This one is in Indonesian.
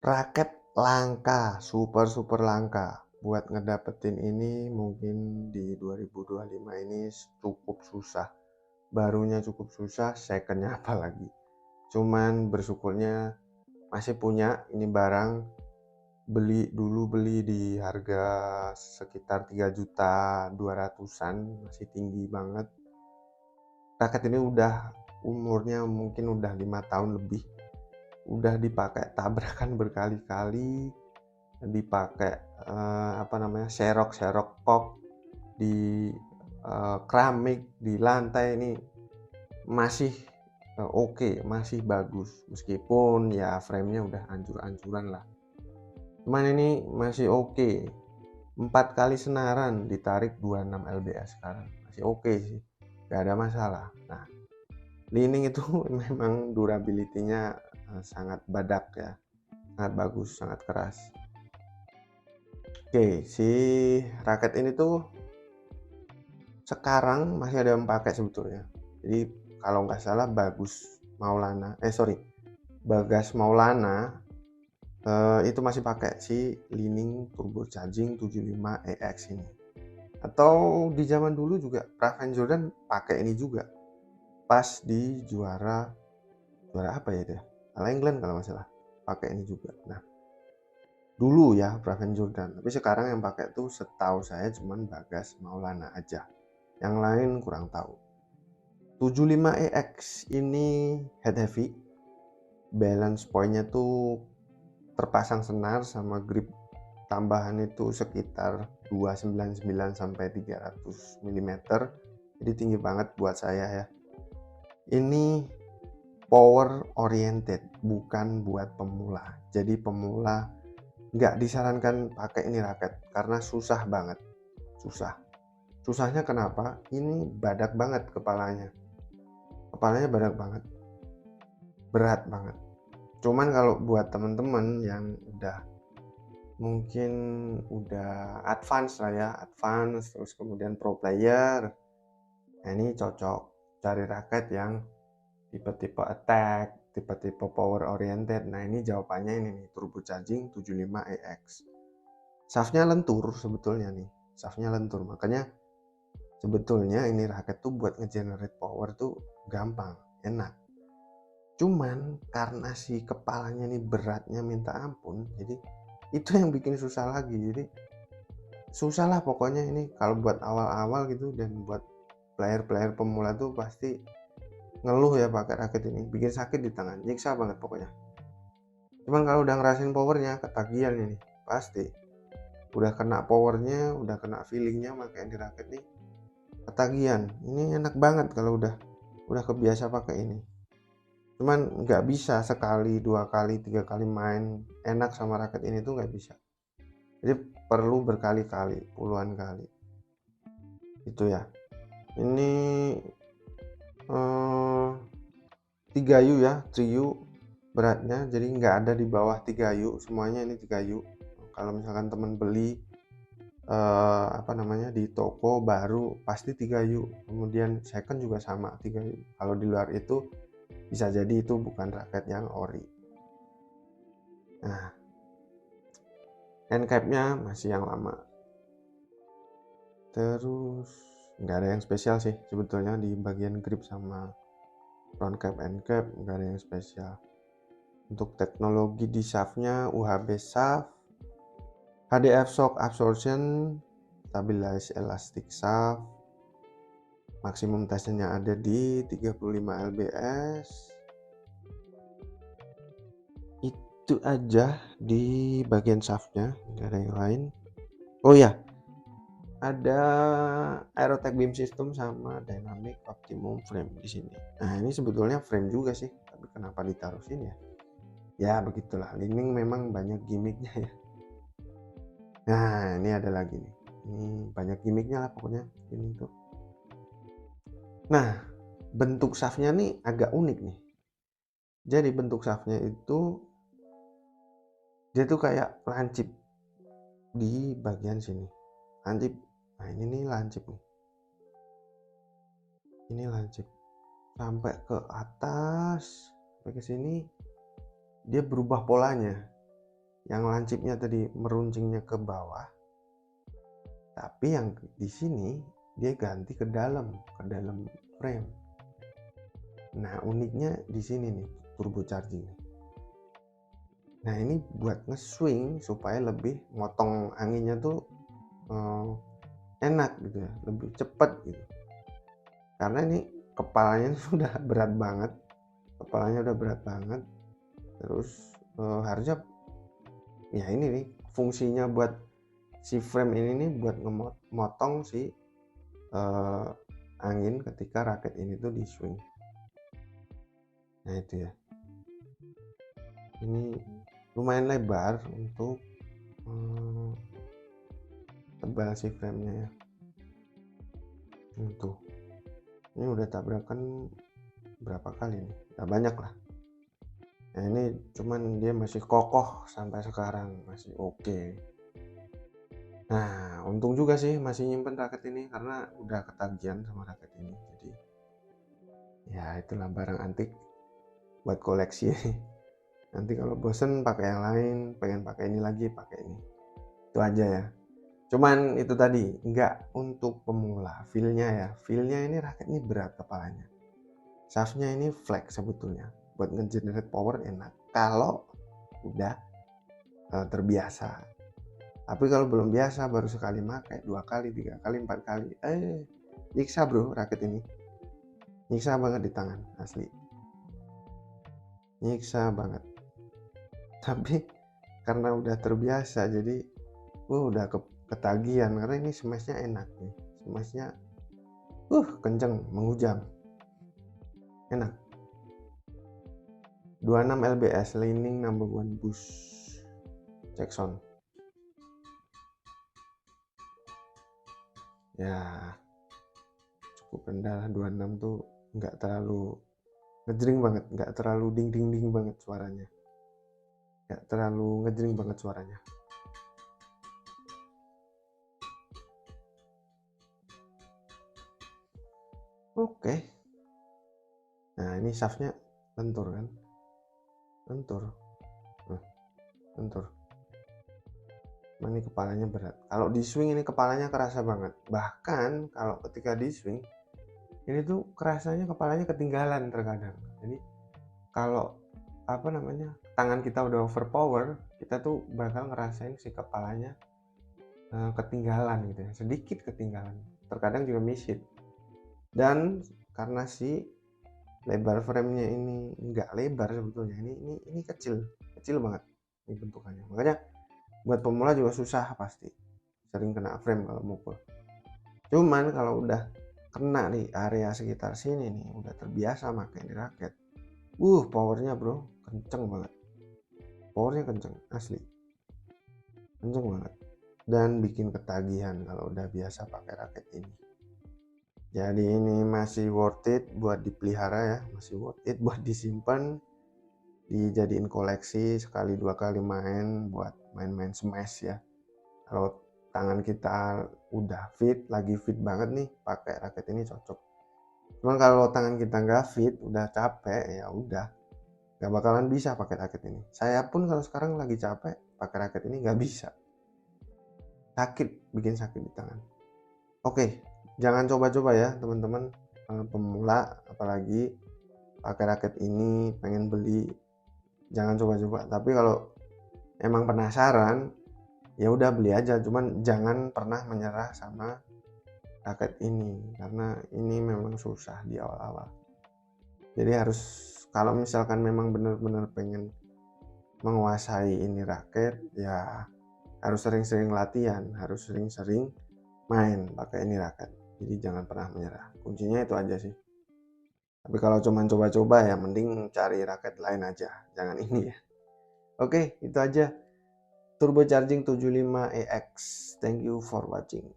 Raket langka, super langka. Buat ngedapetin ini mungkin di 2025 ini cukup susah. Barunya cukup susah, secondnya apalagi. Cuman bersyukurnya masih punya ini barang. Beli di harga sekitar 3.200.000-an, masih tinggi banget. Raket ini udah umurnya mungkin udah 5 tahun lebih. Udah dipakai tabrakan berkali-kali, dipakai serok kok di keramik di lantai. Ini masih oke, masih bagus meskipun ya frame-nya udah hancur-hancuran lah, cuman ini masih oke. 4 kali senaran ditarik 26 lbs sekarang masih oke sih, gak ada masalah. Nah, Li-Ning itu memang durability-nya sangat badak ya, sangat bagus, sangat keras. Oke, si raket ini tuh sekarang masih ada yang pakai sebetulnya. Jadi kalau nggak salah Bagas Maulana itu masih pakai si Li-Ning turbocharging 75EX ini. Atau di zaman dulu juga Praven Jordan pakai ini juga pas di juara apa ya itu ya, All England kalau nggak salah, pakai ini juga. Nah, dulu ya Praven Jordan, tapi sekarang yang pakai tuh setahu saya cuman Bagas Maulana aja, yang lain kurang tahu. 75EX ini head heavy, balance pointnya tuh terpasang senar sama grip tambahan itu sekitar 299 sampai 300 mm. Jadi tinggi banget buat saya ya. Ini power oriented, bukan buat pemula. Jadi pemula nggak disarankan pakai ini raket karena susah banget. Susahnya kenapa? Ini badak banget kepalanya badak banget, berat banget. Cuman kalau buat temen-temen yang mungkin udah advance lah ya, terus kemudian pro player, nah ini cocok cari raket yang tipe-tipe attack, tipe-tipe power oriented. Nah, ini jawabannya ini nih, turbocharging 75EX. Shaftnya lentur sebetulnya nih, makanya sebetulnya ini raket tuh buat ngegenerate power tuh gampang, enak. Cuman karena si kepalanya nih beratnya minta ampun, jadi itu yang bikin susah lagi. Jadi susah lah pokoknya ini kalau buat awal-awal gitu, dan buat player-player pemula tuh pasti ngeluh ya pakai raket ini, bikin sakit di tangan, nyiksa banget pokoknya. Cuman kalau udah ngerasain powernya, ketagihan ini pasti. Udah kena powernya, udah kena feelingnya pakai di raket nih, ketagihan. Ini enak banget kalau udah kebiasa pakai ini. Cuman nggak bisa sekali, 2 kali, 3 kali main enak sama raket ini tuh nggak bisa. Jadi perlu berkali-kali, puluhan kali. Itu ya. Ini 3U ya, 3U beratnya, jadi nggak ada di bawah 3U, semuanya ini 3U. Kalau misalkan teman beli di toko baru pasti 3U, kemudian second juga sama 3U. Kalau di luar itu bisa jadi itu bukan raket yang ori. Nah, end cap-nya masih yang lama. Terus nggak ada yang spesial sih sebetulnya di bagian grip sama front cap, end cap nggak ada yang spesial. Untuk teknologi di shaftnya UHB shaft, HDF shock absorption, stabilize elastic shaft, maksimum tensionnya ada di 35 lbs. Itu aja di bagian shaftnya, nggak ada yang lain. Oh ya, ada Aerotech beam system sama dynamic optimum frame di sini. Nah, ini sebetulnya frame juga sih, tapi kenapa ditaruh sini ya? Ya begitulah, Li-Ning memang banyak gimmicknya ya. Nah, ini ada lagi nih. Ini banyak gimmicknya lah pokoknya ini tuh. Nah, bentuk shaftnya nih agak unik nih. Jadi bentuk shaftnya itu dia tuh kayak lancip di bagian sini. Lancip. Nah, ini nih lancip nih. Ini lancip sampai ke atas, sampai ke sini dia berubah polanya. yang lancipnya tadi meruncingnya ke bawah, tapi yang di sini dia ganti ke dalam frame. Nah, uniknya di sini nih turbocharging. Nah, ini buat nge-swing supaya lebih motong anginnya tuh enak gitu ya, lebih cepat gitu. Karena ini kepalanya sudah berat banget, terus harusnya ya ini nih fungsinya buat si frame ini nih buat motong si angin ketika raket ini tuh di swing. Nah itu ya, ini lumayan lebar untuk tebal si framenya ya. Tuh, ini udah tabrakan berapa kali nih, udah banyak lah. Nah ini cuman dia masih kokoh sampai sekarang, masih oke. Nah untung juga sih masih nyimpen raket ini karena udah ketagihan sama raket ini. Jadi ya itulah barang antik buat koleksi. Nanti kalau bosen pakai yang lain, pengen pakai ini lagi, pakai ini. Itu aja ya. Cuman itu tadi nggak untuk pemula. Feelnya ini raket ini berat kepalanya. Shaftnya ini flex sebetulnya. Buat nge-generate power enak kalau udah terbiasa. Tapi kalau belum biasa, baru sekali pakai, 2 kali, 3 kali, 4 kali, nyiksa bro raket ini. Nyiksa banget di tangan, asli. Nyiksa banget. Tapi karena udah terbiasa, jadi udah ketagihan. Karena ini smashnya enak nih. Smashnya kenceng, menghujam. Enak. 26 lbs, leaning number 1 boost. Check sound. Ya cukup rendah, 26 tuh nggak terlalu ngejring banget, nggak terlalu ding banget suaranya, nggak terlalu ngejring banget suaranya. Oke. Nah ini shaftnya lentur kan, lentur. Ini kepalanya berat. Kalau di swing ini kepalanya kerasa banget. Bahkan kalau ketika di swing ini tuh kerasanya kepalanya ketinggalan terkadang. Jadi kalau tangan kita udah overpower, kita tuh bakal ngerasain si kepalanya ketinggalan gitu ya, sedikit ketinggalan. Terkadang juga miss hit. Dan karena si lebar framenya ini nggak lebar sebetulnya, ini kecil banget ini bentukannya. Makanya buat pemula juga susah, pasti sering kena frame kalau mukul. Cuman kalau udah kena di area sekitar sini nih, udah terbiasa pakai di raket, powernya bro kenceng banget, powernya kenceng, asli kenceng banget, dan bikin ketagihan kalau udah biasa pakai raket ini. Jadi ini masih worth it buat dipelihara ya, masih worth it buat disimpan, dijadiin koleksi, sekali 2 kali main buat main-main smash ya. Kalau tangan kita udah lagi fit banget nih, pakai raket ini cocok. Cuman kalau tangan kita nggak fit, udah capek, ya udah nggak bakalan bisa pakai raket ini. Saya pun kalau sekarang lagi capek pakai raket ini nggak bisa, bikin sakit di tangan. Oke, jangan coba-coba ya teman-teman pemula, apalagi pakai raket ini pengen beli, jangan coba-coba. Tapi kalau emang penasaran, ya udah beli aja, cuman jangan pernah menyerah sama raket ini karena ini memang susah di awal-awal. Jadi harus, kalau misalkan memang benar-benar pengen menguasai ini raket, ya harus sering-sering latihan, harus sering-sering main pakai ini raket. Jadi jangan pernah menyerah, kuncinya itu aja sih. Tapi kalau cuman coba-coba ya mending cari raket lain aja, jangan ini ya. Oke, itu aja turbocharging 75EX. Thank you for watching.